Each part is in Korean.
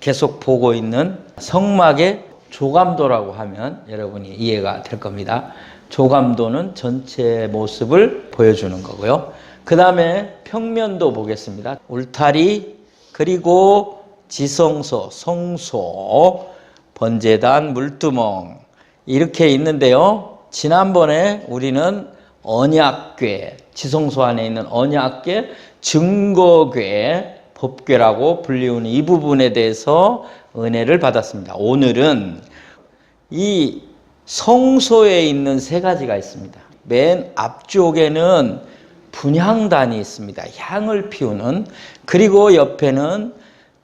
계속 보고 있는 성막의 조감도라고 하면 여러분이 이해가 될 겁니다. 조감도는 전체 모습을 보여주는 거고요. 그 다음에 평면도 보겠습니다. 울타리, 그리고 지성소, 성소, 번제단, 물두멍 이렇게 있는데요. 지난번에 우리는 언약궤, 지성소 안에 있는 언약궤, 증거궤, 법궤라고 불리우는 이 부분에 대해서 은혜를 받았습니다. 오늘은 이 성소에 있는 세 가지가 있습니다. 맨 앞쪽에는 분향단이 있습니다. 향을 피우는. 그리고 옆에는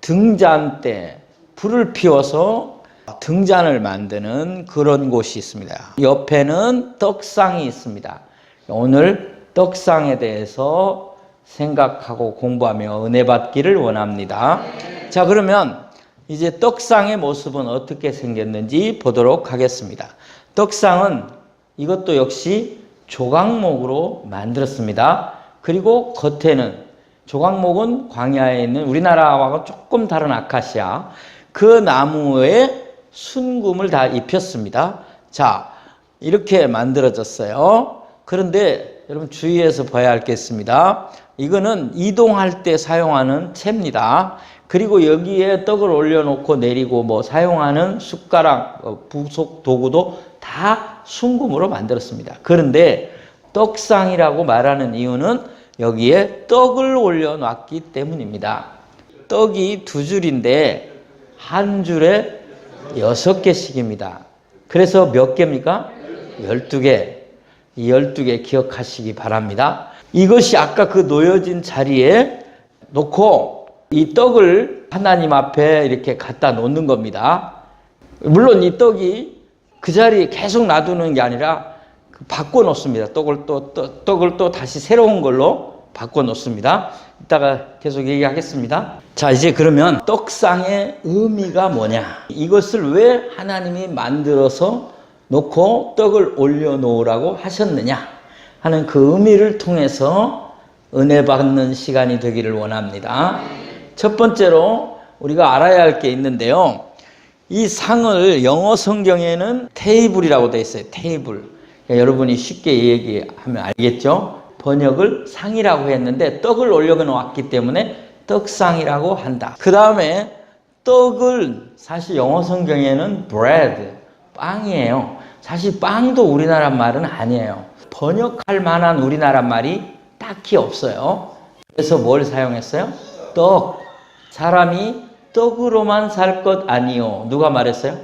등잔대, 불을 피워서 등잔을 만드는 그런 곳이 있습니다. 옆에는 떡상이 있습니다. 오늘 떡상에 대해서 생각하고 공부하며 은혜 받기를 원합니다. 자, 그러면 이제 떡상의 모습은 어떻게 생겼는지 보도록 하겠습니다. 떡상은 이것도 역시 조각목으로 만들었습니다. 그리고 겉에는 조각목은 광야에 있는 우리나라와 조금 다른 아카시아 그 나무에 순금을 다 입혔습니다. 자, 이렇게 만들어졌어요. 그런데 여러분 주의해서 봐야 할 게 있습니다. 이거는 이동할 때 사용하는 채입니다. 그리고 여기에 떡을 올려놓고 내리고 뭐 사용하는 숟가락, 부속 도구도 다 순금으로 만들었습니다. 그런데 떡상이라고 말하는 이유는 여기에 떡을 올려놨기 때문입니다. 떡이 2줄인데 한 줄에 6개씩입니다. 그래서 몇 개입니까? 12개. 이 12개 기억하시기 바랍니다. 이것이 아까 그 놓여진 자리에 놓고 이 떡을 하나님 앞에 이렇게 갖다 놓는 겁니다. 물론 이 떡이 그 자리에 계속 놔두는 게 아니라 바꿔 놓습니다. 떡을 또 다시 새로운 걸로 바꿔 놓습니다. 이따가 계속 얘기하겠습니다. 자, 이제 그러면 떡상의 의미가 뭐냐? 이것을 왜 하나님이 만들어서 놓고 떡을 올려놓으라고 하셨느냐 하는 그 의미를 통해서 은혜 받는 시간이 되기를 원합니다. 첫 번째로 우리가 알아야 할 게 있는데요. 이 상을 영어 성경에는 테이블이라고 되어 있어요. 테이블. 그러니까 여러분이 쉽게 얘기하면 알겠죠? 번역을 상이라고 했는데 떡을 올려놓았기 때문에 떡상이라고 한다. 그 다음에 떡을 사실 영어 성경에는 bread, 빵이에요. 사실 빵도 우리나라 말은 아니에요. 번역할 만한 우리나라 말이 딱히 없어요. 그래서 뭘 사용했어요? 떡. 사람이 떡으로만 살 것 아니요. 누가 말했어요?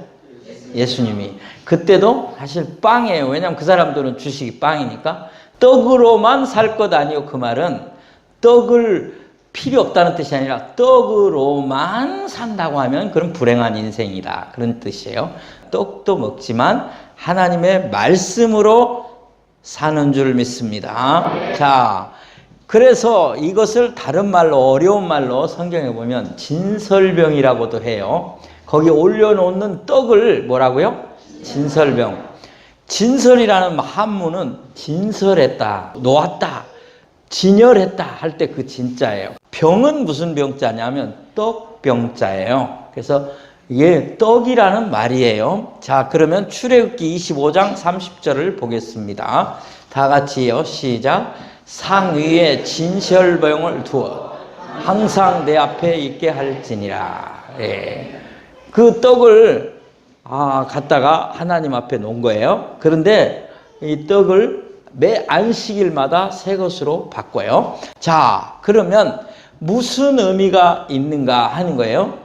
예수님이. 그때도 사실 빵이에요. 왜냐하면 그 사람들은 주식이 빵이니까. 떡으로만 살 것 아니요. 그 말은 떡을 필요 없다는 뜻이 아니라 떡으로만 산다고 하면 그런 불행한 인생이다. 그런 뜻이에요. 떡도 먹지만 하나님의 말씀으로 사는 줄 믿습니다. 자, 그래서 이것을 다른 말로 어려운 말로 성경에 보면 진설병이라고도 해요. 거기 올려놓는 떡을 뭐라고요? 진설병. 진설이라는 한문은 진설했다, 놓았다, 진열했다 할 때 그 진자예요. 병은 무슨 병자냐면 떡병자예요. 그래서 이게 떡이라는 말이에요. 자, 그러면 출애굽기 25장 30절을 보겠습니다. 다 같이요. 시작. 상 위에 진설병을 두어 항상 내 앞에 있게 할지니라. 예. 그 떡을 갖다가 하나님 앞에 놓은 거예요. 그런데 이 떡을 매 안식일마다 새 것으로 바꿔요. 자, 그러면 무슨 의미가 있는가 하는 거예요.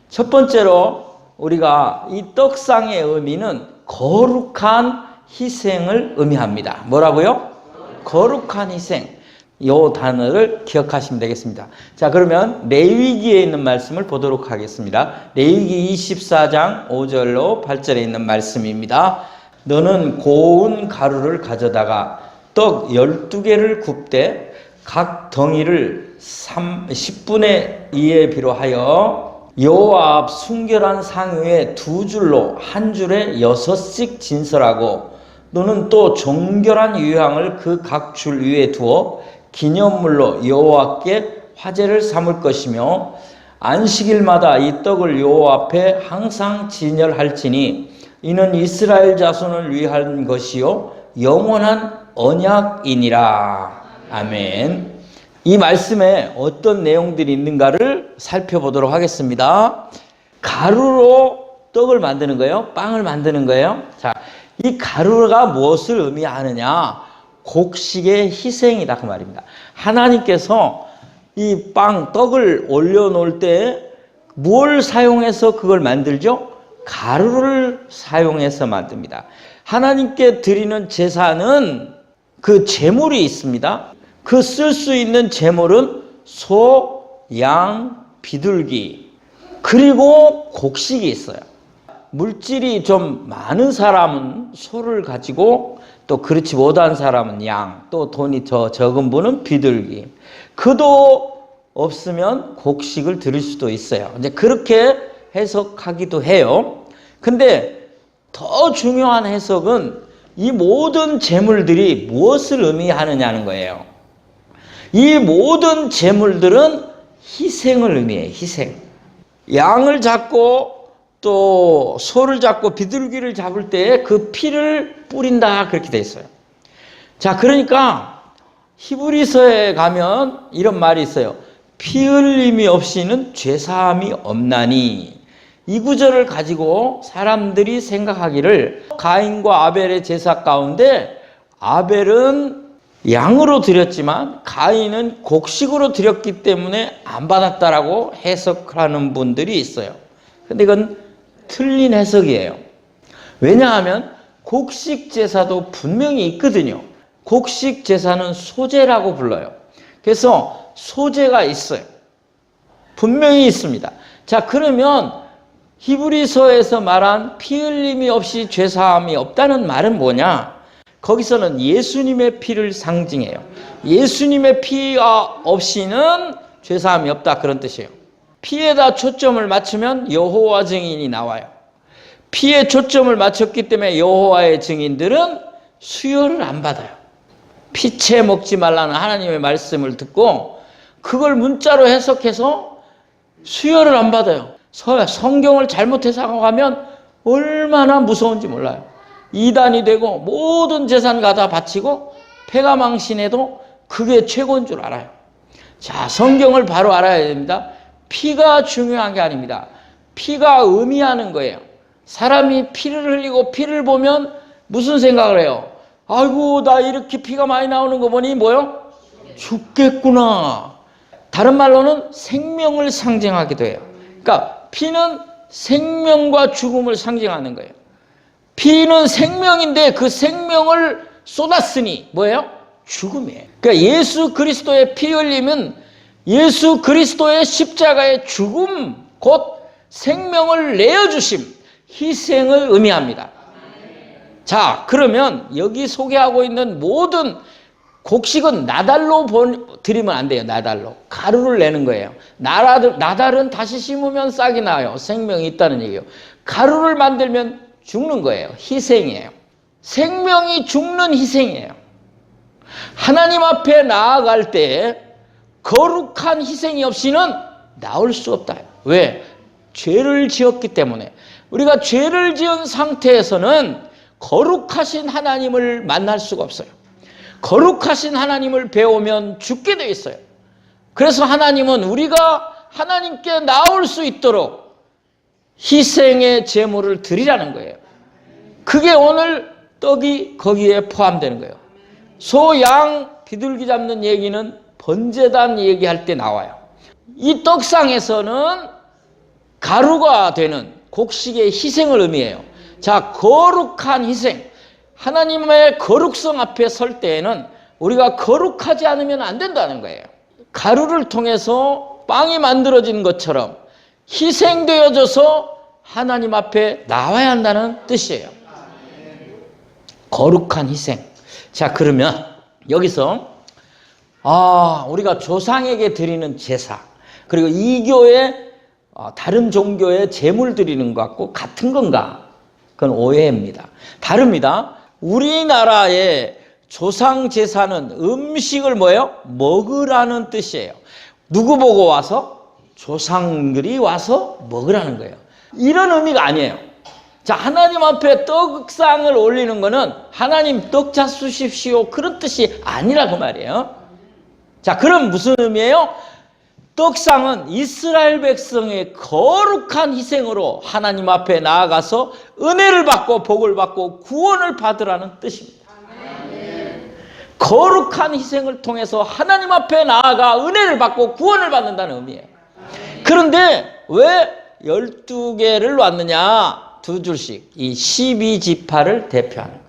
첫 번째로 우리가 이 떡상의 의미는 거룩한 희생을 의미합니다. 뭐라고요? 거룩한 희생. 이 단어를 기억하시면 되겠습니다. 자, 그러면 레위기에 있는 말씀을 보도록 하겠습니다. 레위기 24장 5절로 8절에 있는 말씀입니다. 너는 고운 가루를 가져다가 떡 12개를 굽되 각 덩이를 10분의 2에 비로하여 여호와 앞 순결한 상 위에 2줄로 한 줄에 6씩 진설하고 너는 또 정결한 유향을 그 각 줄 위에 두어 기념물로 여호와께 화제를 삼을 것이며 안식일마다 이 떡을 여호와 앞에 항상 진열할지니 이는 이스라엘 자손을 위한 것이요 영원한 언약이니라. 아멘. 이 말씀에 어떤 내용들이 있는가를 살펴보도록 하겠습니다. 가루로 떡을 만드는 거예요. 빵을 만드는 거예요. 자, 이 가루가 무엇을 의미하느냐? 곡식의 희생이다 그 말입니다. 하나님께서 이 빵, 떡을 올려놓을 때 뭘 사용해서 그걸 만들죠? 가루를 사용해서 만듭니다. 하나님께 드리는 제사는 그 제물이 있습니다. 그 쓸 수 있는 제물은 소, 양, 비둘기, 그리고 곡식이 있어요. 물질이 좀 많은 사람은 소를 가지고 또 그렇지 못한 사람은 양, 또 돈이 더 적은 분은 비둘기. 그도 없으면 곡식을 드릴 수도 있어요. 이제 그렇게 해석하기도 해요. 근데 더 중요한 해석은 이 모든 제물들이 무엇을 의미하느냐는 거예요. 이 모든 제물들은 희생을 의미해요. 희생. 양을 잡고 또 소를 잡고 비둘기를 잡을 때 그 피를 뿌린다 그렇게 돼 있어요. 자, 그러니까 히브리서에 가면 이런 말이 있어요. 피 흘림이 없이는 죄사함이 없나니. 이 구절을 가지고 사람들이 생각하기를 가인과 아벨의 제사 가운데 아벨은 양으로 드렸지만 가인은 곡식으로 드렸기 때문에 안 받았다라고 해석하는 분들이 있어요. 근데 이건 틀린 해석이에요. 왜냐하면 곡식 제사도 분명히 있거든요. 곡식 제사는 소제라고 불러요. 그래서 소제가 있어요. 분명히 있습니다. 자, 그러면 히브리서에서 말한 피 흘림이 없이 죄사함이 없다는 말은 뭐냐? 거기서는 예수님의 피를 상징해요. 예수님의 피가 없이는 죄사함이 없다 그런 뜻이에요. 피에다 초점을 맞추면 여호와 증인이 나와요. 피에 초점을 맞췄기 때문에 여호와의 증인들은 수혈을 안 받아요. 피채 먹지 말라는 하나님의 말씀을 듣고 그걸 문자로 해석해서 수혈을 안 받아요. 성경을 잘못 해석하면 얼마나 무서운지 몰라요. 이단이 되고 모든 재산 갖다 바치고 폐가망신해도 그게 최고인 줄 알아요. 자, 성경을 바로 알아야 됩니다. 피가 중요한 게 아닙니다. 피가 의미하는 거예요. 사람이 피를 흘리고 피를 보면 무슨 생각을 해요? 아이고, 나 이렇게 피가 많이 나오는 거 보니 뭐요? 죽겠구나. 다른 말로는 생명을 상징하기도 해요. 그러니까 피는 생명과 죽음을 상징하는 거예요. 피는 생명인데 그 생명을 쏟았으니 뭐예요? 죽음이에요. 그러니까 예수 그리스도의 피 흘림은 예수 그리스도의 십자가의 죽음, 곧 생명을 내어주심, 희생을 의미합니다. 자, 그러면 여기 소개하고 있는 모든 곡식은 나달로 드리면 안 돼요. 나달로. 가루를 내는 거예요. 나달은 다시 심으면 싹이 나요. 생명이 있다는 얘기예요. 가루를 만들면 죽는 거예요. 희생이에요. 생명이 죽는 희생이에요. 하나님 앞에 나아갈 때 거룩한 희생이 없이는 나올 수 없다. 왜? 죄를 지었기 때문에. 우리가 죄를 지은 상태에서는 거룩하신 하나님을 만날 수가 없어요. 거룩하신 하나님을 배우면 죽게 되어 있어요. 그래서 하나님은 우리가 하나님께 나올 수 있도록 희생의 제물을 드리라는 거예요. 그게 오늘 떡이 거기에 포함되는 거예요. 소, 양, 비둘기 잡는 얘기는 번제단 얘기할 때 나와요. 이 떡상에서는 가루가 되는 곡식의 희생을 의미해요. 자, 거룩한 희생. 하나님의 거룩성 앞에 설 때에는 우리가 거룩하지 않으면 안 된다는 거예요. 가루를 통해서 빵이 만들어진 것처럼 희생되어져서 하나님 앞에 나와야 한다는 뜻이에요. 거룩한 희생. 자, 그러면 여기서 우리가 조상에게 드리는 제사, 그리고 이 교회 다른 종교에 제물 드리는 것과 같은 건가? 그건 오해입니다. 다릅니다. 우리나라의 조상 제사는 음식을 뭐예요? 먹으라는 뜻이에요. 누구 보고 와서? 조상들이 와서 먹으라는 거예요. 이런 의미가 아니에요. 자, 하나님 앞에 떡상을 올리는 거는 하나님 떡 잡수십시오 그런 뜻이 아니라 그 말이에요. 자, 그럼 무슨 의미예요? 떡상은 이스라엘 백성의 거룩한 희생으로 하나님 앞에 나아가서 은혜를 받고 복을 받고 구원을 받으라는 뜻입니다. 거룩한 희생을 통해서 하나님 앞에 나아가 은혜를 받고 구원을 받는다는 의미예요. 그런데 왜 12개를 놨느냐? 두 줄씩 이 12지파를 대표하는 거예요.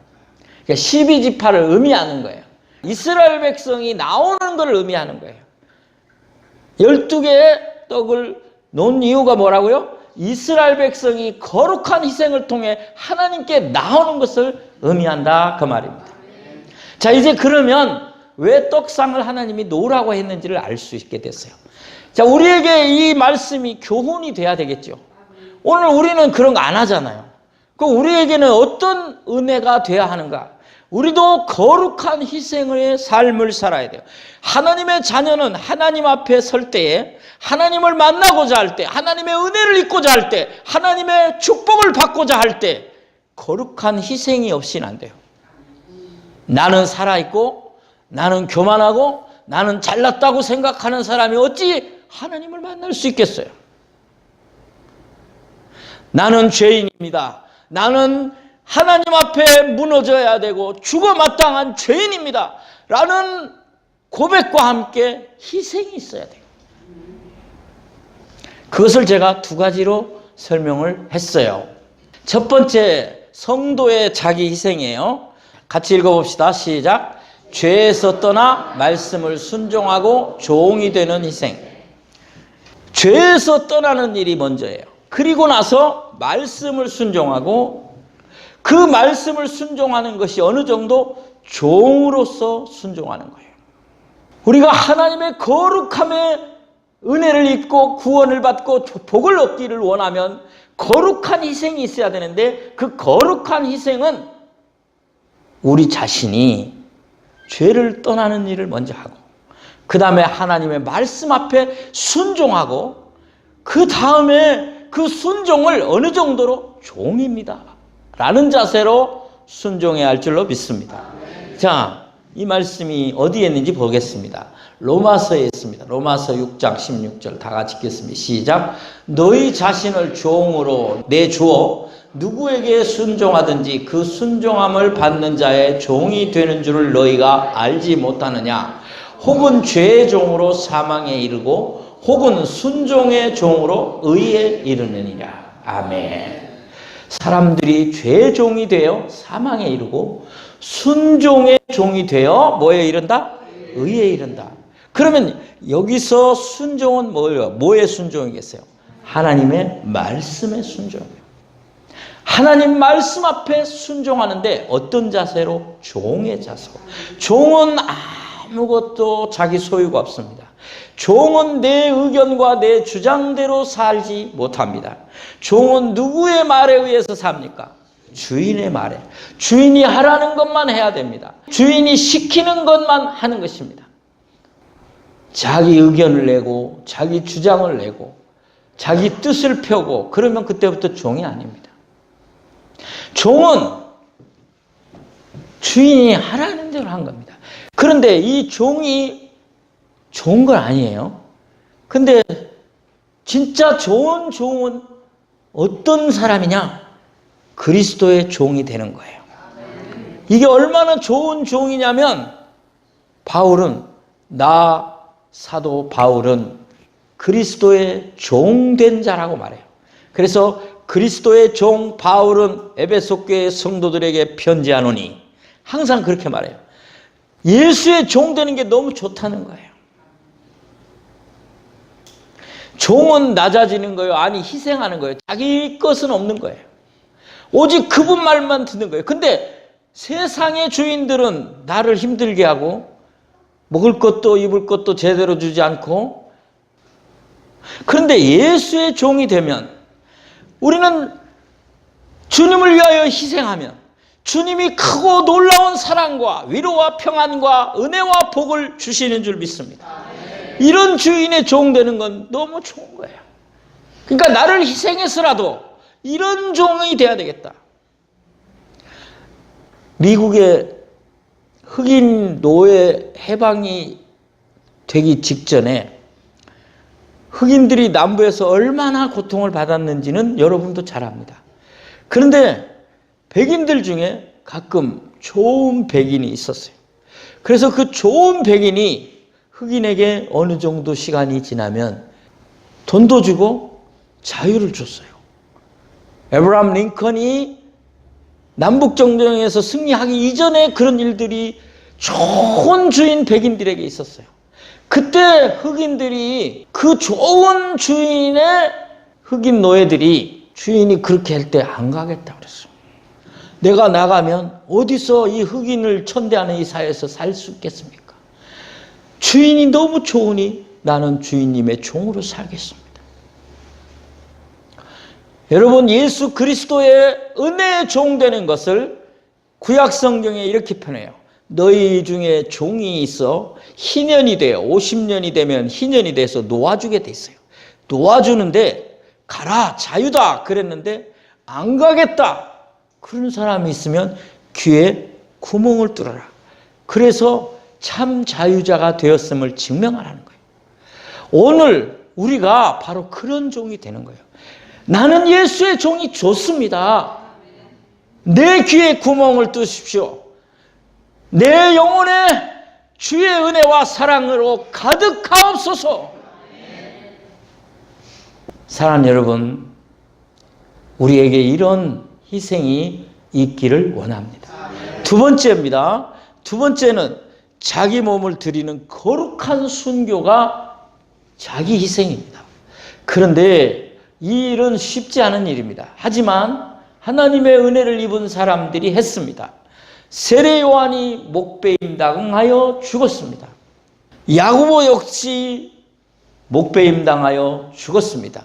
그러니까 12지파를 의미하는 거예요. 이스라엘 백성이 나오는 걸 의미하는 거예요. 12개의 떡을 놓은 이유가 뭐라고요? 이스라엘 백성이 거룩한 희생을 통해 하나님께 나오는 것을 의미한다 그 말입니다. 자, 이제 그러면 왜 떡상을 하나님이 놓으라고 했는지를 알 수 있게 됐어요. 자, 우리에게 이 말씀이 교훈이 돼야 되겠죠. 오늘 우리는 그런 거 안 하잖아요. 그 우리에게는 어떤 은혜가 돼야 하는가? 우리도 거룩한 희생의 삶을 살아야 돼요. 하나님의 자녀는 하나님 앞에 설 때에 하나님을 만나고자 할 때, 하나님의 은혜를 입고자 할 때, 하나님의 축복을 받고자 할 때 거룩한 희생이 없이는 안 돼요. 나는 살아있고 나는 교만하고 나는 잘났다고 생각하는 사람이 어찌 하나님을 만날 수 있겠어요? 나는 죄인입니다. 나는 하나님 앞에 무너져야 되고 죽어 마땅한 죄인입니다. 라는 고백과 함께 희생이 있어야 돼요. 그것을 제가 두 가지로 설명을 했어요. 첫 번째, 성도의 자기 희생이에요. 같이 읽어봅시다. 시작. 죄에서 떠나 말씀을 순종하고 종이 되는 희생. 죄에서 떠나는 일이 먼저예요. 그리고 나서 말씀을 순종하고 그 말씀을 순종하는 것이 어느 정도 종으로서 순종하는 거예요. 우리가 하나님의 거룩함의 은혜를 입고 구원을 받고 복을 얻기를 원하면 거룩한 희생이 있어야 되는데 그 거룩한 희생은 우리 자신이 죄를 떠나는 일을 먼저 하고 그 다음에 하나님의 말씀 앞에 순종하고 그 다음에 그 순종을 어느 정도로 종입니다 라는 자세로 순종해야 할 줄로 믿습니다. 자, 이 말씀이 어디에 있는지 보겠습니다. 로마서에 있습니다. 로마서 6장 16절 다 같이 읽겠습니다. 시작. 너희 자신을 종으로 내주어 누구에게 순종하든지 그 순종함을 받는 자의 종이 되는 줄을 너희가 알지 못하느냐? 혹은 죄의 종으로 사망에 이르고 혹은 순종의 종으로 의에 이르느니라. 아멘. 사람들이 죄의 종이 되어 사망에 이르고 순종의 종이 되어 뭐에 이른다? 의에 이른다. 그러면 여기서 순종은 뭐예요? 뭐의 순종이겠어요? 하나님의 말씀의 순종이에요. 하나님 말씀 앞에 순종하는데 어떤 자세로? 종의 자세로. 종은 아무것도 자기 소유가 없습니다. 종은 내 의견과 내 주장대로 살지 못합니다. 종은 누구의 말에 의해서 삽니까? 주인의 말에. 주인이 하라는 것만 해야 됩니다. 주인이 시키는 것만 하는 것입니다. 자기 의견을 내고 자기 주장을 내고 자기 뜻을 펴고 그러면 그때부터 종이 아닙니다. 종은 주인이 하라는 대로 한 겁니다. 그런데 이 종이 좋은 건 아니에요. 근데 진짜 좋은 종은 어떤 사람이냐? 그리스도의 종이 되는 거예요. 이게 얼마나 좋은 종이냐면 사도 바울은 그리스도의 종된 자라고 말해요. 그래서 그리스도의 종 바울은 에베소 교회 성도들에게 편지하노니 항상 그렇게 말해요. 예수의 종 되는 게 너무 좋다는 거예요. 종은 낮아지는 거예요. 아니 희생하는 거예요. 자기 것은 없는 거예요. 오직 그분 말만 듣는 거예요. 근데 세상의 주인들은 나를 힘들게 하고 먹을 것도 입을 것도 제대로 주지 않고, 그런데 예수의 종이 되면 우리는 주님을 위하여 희생하면 주님이 크고 놀라운 사랑과 위로와 평안과 은혜와 복을 주시는 줄 믿습니다. 이런 주인의 종 되는 건 너무 좋은 거예요. 그러니까 나를 희생해서라도 이런 종이 돼야 되겠다. 미국의 흑인 노예 해방이 되기 직전에 흑인들이 남부에서 얼마나 고통을 받았는지는 여러분도 잘 압니다. 그런데 백인들 중에 가끔 좋은 백인이 있었어요. 그래서 그 좋은 백인이 흑인에게 어느 정도 시간이 지나면 돈도 주고 자유를 줬어요. 에브라함 링컨이 남북정전에서 승리하기 이전에 그런 일들이 좋은 주인 백인들에게 있었어요. 그때 흑인들이 그 좋은 주인의 흑인 노예들이 주인이 그렇게 할 때 안 가겠다 그랬어요. 내가 나가면 어디서 이 흑인을 천대하는 이 사회에서 살 수 있겠습니까? 주인이 너무 좋으니 나는 주인님의 종으로 살겠습니다. 여러분, 예수 그리스도의 은혜의 종 되는 것을 구약 성경에 이렇게 표현해요. 너희 중에 종이 있어 희년이 돼요. 50년이 되면 희년이 돼서 놓아주게 돼 있어요. 놓아주는데 가라 자유다 그랬는데 안 가겠다. 그런 사람이 있으면 귀에 구멍을 뚫어라. 그래서 참 자유자가 되었음을 증명하라는 거예요. 오늘 우리가 바로 그런 종이 되는 거예요. 나는 예수의 종이 좋습니다. 내 귀에 구멍을 뚫으십시오. 내 영혼에 주의 은혜와 사랑으로 가득하옵소서. 사랑하는 여러분, 우리에게 이런 희생이 있기를 원합니다. 두 번째입니다. 두 번째는 자기 몸을 드리는 거룩한 순교가 자기 희생입니다. 그런데 이 일은 쉽지 않은 일입니다. 하지만 하나님의 은혜를 입은 사람들이 했습니다. 세례 요한이 목배임 당하여 죽었습니다. 야고보 역시 목배임 당하여 죽었습니다.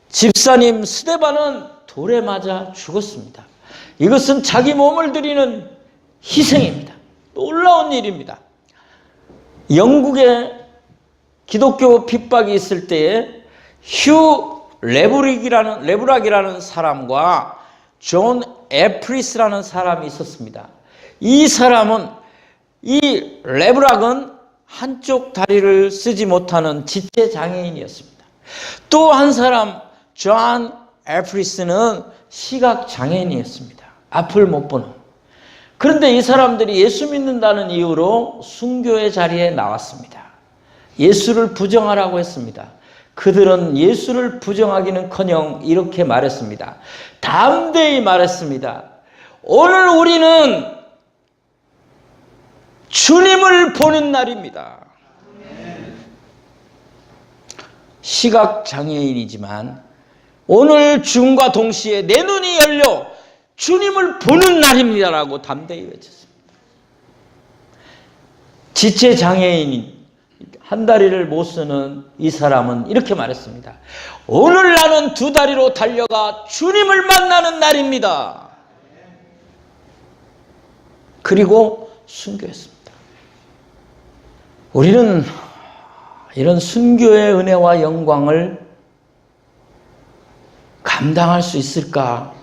집사님 스데반은 돌에 맞아 죽었습니다. 이것은 자기 몸을 드리는 희생입니다. 놀라운 일입니다. 영국에 기독교 핍박이 있을 때에 휴 레브락이라는 사람과 존 에프리스라는 사람이 있었습니다. 이 사람은, 이 레브락은 한쪽 다리를 쓰지 못하는 지체 장애인이었습니다. 또 한 사람 존 에프리스는 시각 장애인이었습니다. 앞을 못 보는. 그런데 이 사람들이 예수 믿는다는 이유로 순교의 자리에 나왔습니다. 예수를 부정하라고 했습니다. 그들은 예수를 부정하기는커녕 이렇게 말했습니다. 담대히 말했습니다. 오늘 우리는 주님을 보는 날입니다. 시각장애인이지만 오늘 주님과 동시에 내 눈이 열려 주님을 보는 날입니다라고 담대히 외쳤습니다. 지체장애인이 한 다리를 못 쓰는 이 사람은 이렇게 말했습니다. 오늘 나는 두 다리로 달려가 주님을 만나는 날입니다. 그리고 순교했습니다. 우리는 이런 순교의 은혜와 영광을 감당할 수 있을까?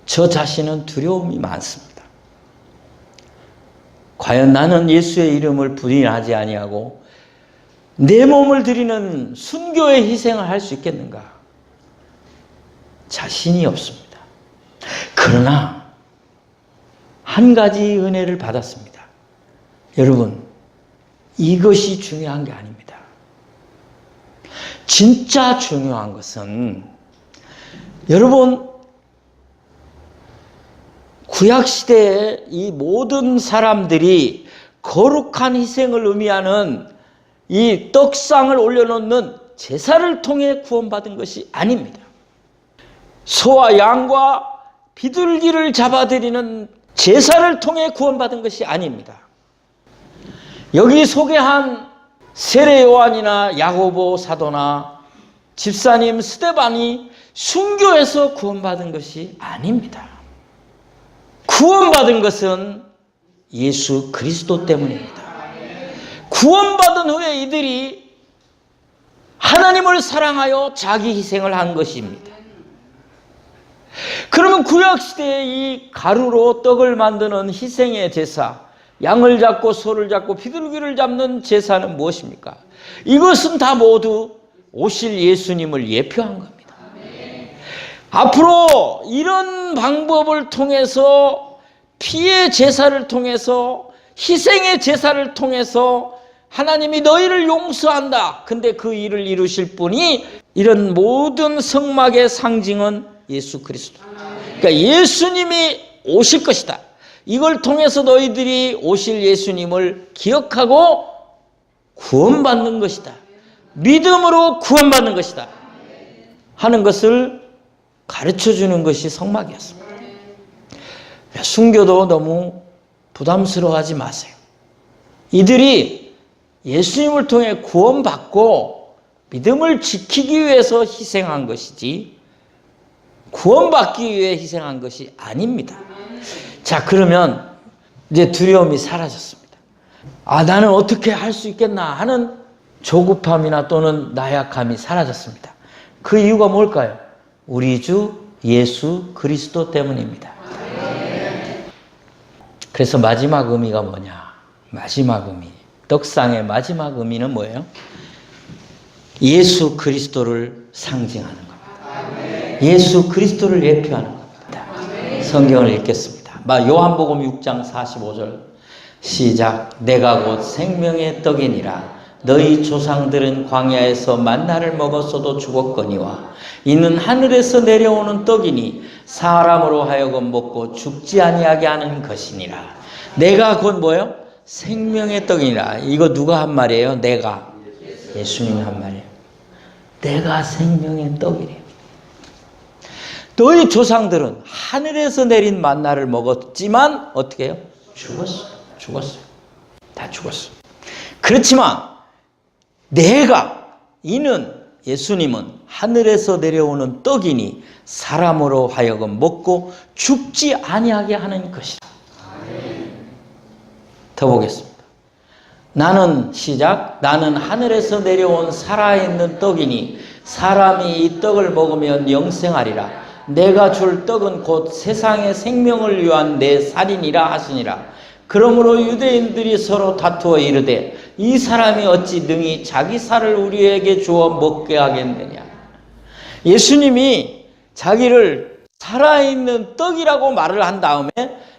저 자신은 두려움이 많습니다. 과연 나는 예수의 이름을 부인하지 아니하고 내 몸을 드리는 순교의 희생을 할 수 있겠는가? 자신이 없습니다. 그러나 한 가지 은혜를 받았습니다. 여러분, 이것이 중요한 게 아닙니다. 진짜 중요한 것은 여러분, 구약시대에 이 모든 사람들이 거룩한 희생을 의미하는 이 떡상을 올려놓는 제사를 통해 구원받은 것이 아닙니다. 소와 양과 비둘기를 잡아들이는 제사를 통해 구원받은 것이 아닙니다. 여기 소개한 세례 요한이나 야고보 사도나 집사님 스데반이 순교해서 구원받은 것이 아닙니다. 구원받은 것은 예수 그리스도 때문입니다. 구원받은 후에 이들이 하나님을 사랑하여 자기 희생을 한 것입니다. 그러면 구약시대에 이 가루로 떡을 만드는 희생의 제사, 양을 잡고 소를 잡고 비둘기를 잡는 제사는 무엇입니까? 이것은 다 모두 오실 예수님을 예표한 겁니다. 앞으로 이런 방법을 통해서, 피의 제사를 통해서, 희생의 제사를 통해서 하나님이 너희를 용서한다. 근데 그 일을 이루실 분이, 이런 모든 성막의 상징은 예수 그리스도. 그러니까 예수님이 오실 것이다. 이걸 통해서 너희들이 오실 예수님을 기억하고 구원받는 것이다. 믿음으로 구원받는 것이다. 하는 것을 가르쳐주는 것이 성막이었습니다. 순교도 너무 부담스러워하지 마세요. 이들이 예수님을 통해 구원받고 믿음을 지키기 위해서 희생한 것이지 구원받기 위해 희생한 것이 아닙니다. 자, 그러면 이제 두려움이 사라졌습니다. 아, 나는 어떻게 할 수 있겠나 하는 조급함이나 또는 나약함이 사라졌습니다. 그 이유가 뭘까요? 우리 주 예수 그리스도 때문입니다. 그래서 마지막 의미가 뭐냐? 마지막 의미, 떡상의 마지막 의미는 뭐예요? 예수 그리스도를 상징하는 겁니다. 예수 그리스도를 예표하는 겁니다. 성경을 읽겠습니다. 요한복음 6장 45절 시작. 내가 곧 생명의 떡이니라. 너희 조상들은 광야에서 만나를 먹었어도 죽었거니와 이는 하늘에서 내려오는 떡이니 사람으로 하여금 먹고 죽지 아니하게 하는 것이니라. 내가 곧 뭐예요? 생명의 떡이니라. 이거 누가 한 말이에요? 내가. 예수님이 한 말이에요. 내가 생명의 떡이래요. 너희 조상들은 하늘에서 내린 만나를 먹었지만 어떻게 해요? 죽었어요. 다 죽었어요. 그렇지만 이는 예수님은 하늘에서 내려오는 떡이니 사람으로 하여금 먹고 죽지 아니하게 하는 것이다. 더 보겠습니다. 나는 하늘에서 내려온 살아있는 떡이니 사람이 이 떡을 먹으면 영생하리라. 내가 줄 떡은 곧 세상의 생명을 위한 내 살이니라 하시니라. 그러므로 유대인들이 서로 다투어 이르되 이 사람이 어찌 능히 자기 살을 우리에게 주어 먹게 하겠느냐. 예수님이 자기를 살아있는 떡이라고 말을 한 다음에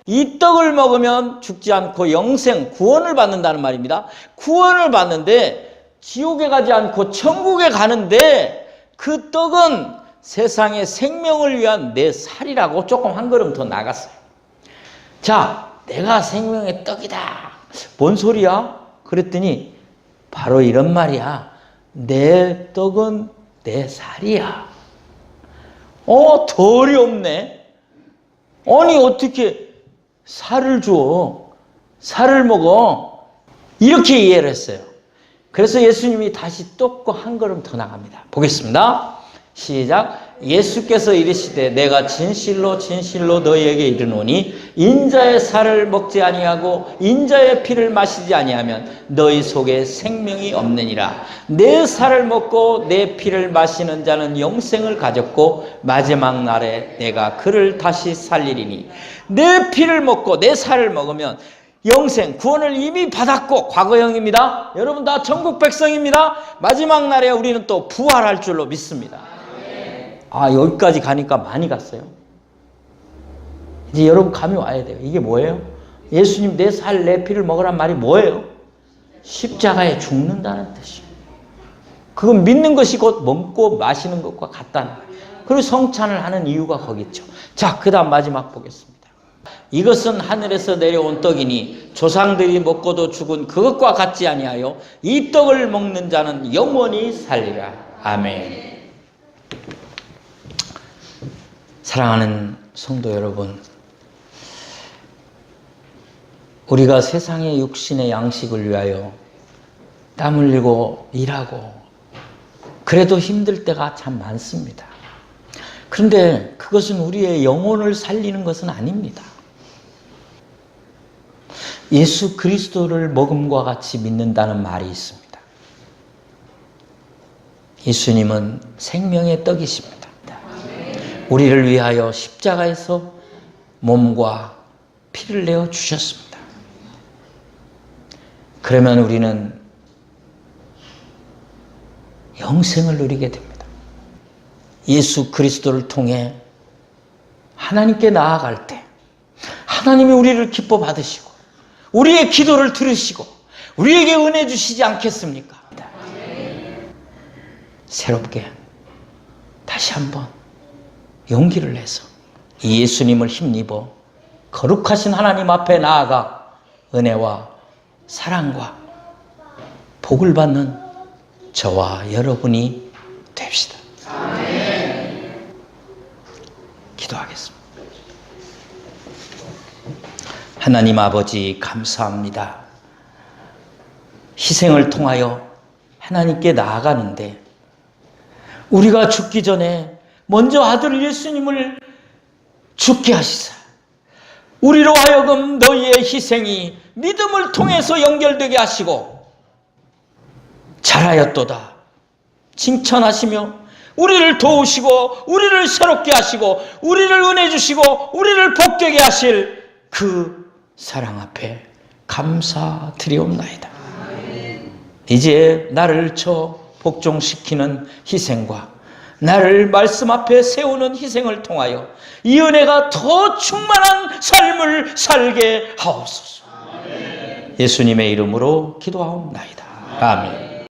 이 떡을 먹으면 죽지 않고 영생, 구원을 받는다는 말입니다. 구원을 받는데 지옥에 가지 않고 천국에 가는데 그 떡은 세상의 생명을 위한 내 살이라고 조금 한 걸음 더 나갔어요. 자, 내가 생명의 떡이다. 뭔 소리야? 그랬더니 바로 이런 말이야. 내 떡은 내 살이야. 더 어렵네. 아니 어떻게 살을 줘? 살을 먹어? 이렇게 이해를 했어요. 그래서 예수님이 다시 떡과 한 걸음 더 나갑니다. 보겠습니다. 시작. 예수께서 이르시되 내가 진실로 진실로 너희에게 이르노니 인자의 살을 먹지 아니하고 인자의 피를 마시지 아니하면 너희 속에 생명이 없느니라. 내 살을 먹고 내 피를 마시는 자는 영생을 가졌고 마지막 날에 내가 그를 다시 살리리니. 내 피를 먹고 내 살을 먹으면 영생, 구원을 이미 받았고 과거형입니다. 여러분 다 천국 백성입니다. 마지막 날에 우리는 또 부활할 줄로 믿습니다. 여기까지 가니까 많이 갔어요. 이제 여러분 감이 와야 돼요. 이게 뭐예요? 예수님 내 살 내 피를 먹으란 말이 뭐예요? 십자가에 죽는다는 뜻이에요. 그건 믿는 것이 곧 먹고 마시는 것과 같다는 거예요. 그리고 성찬을 하는 이유가 거기 있죠. 자, 그 다음 마지막 보겠습니다. 이것은 하늘에서 내려온 떡이니 조상들이 먹고도 죽은 그것과 같지 아니하여 이 떡을 먹는 자는 영원히 살리라. 아멘. 사랑하는 성도 여러분, 우리가 세상의 육신의 양식을 위하여 땀 흘리고 일하고 그래도 힘들 때가 참 많습니다. 그런데 그것은 우리의 영혼을 살리는 것은 아닙니다. 예수 그리스도를 먹음과 같이 믿는다는 말이 있습니다. 예수님은 생명의 떡이십니다. 우리를 위하여 십자가에서 몸과 피를 내어 주셨습니다. 그러면 우리는 영생을 누리게 됩니다. 예수 그리스도를 통해 하나님께 나아갈 때 하나님이 우리를 기뻐 받으시고 우리의 기도를 들으시고 우리에게 은혜 주시지 않겠습니까? 새롭게 다시 한번 용기를 내서 이 예수님을 힘입어 거룩하신 하나님 앞에 나아가 은혜와 사랑과 복을 받는 저와 여러분이 됩시다. 기도하겠습니다. 하나님 아버지 감사합니다. 희생을 통하여 하나님께 나아가는데 우리가 죽기 전에 먼저 아들 예수님을 죽게 하시사 우리로 하여금 너희의 희생이 믿음을 통해서 연결되게 하시고 잘하였도다 칭찬하시며 우리를 도우시고 우리를 새롭게 하시고 우리를 은혜 주시고 우리를 복되게 하실 그 사랑 앞에 감사드리옵나이다. 이제 나를 저 복종시키는 희생과 나를 말씀 앞에 세우는 희생을 통하여 이 은혜가 더 충만한 삶을 살게 하옵소서. 예수님의 이름으로 기도하옵나이다. 아멘.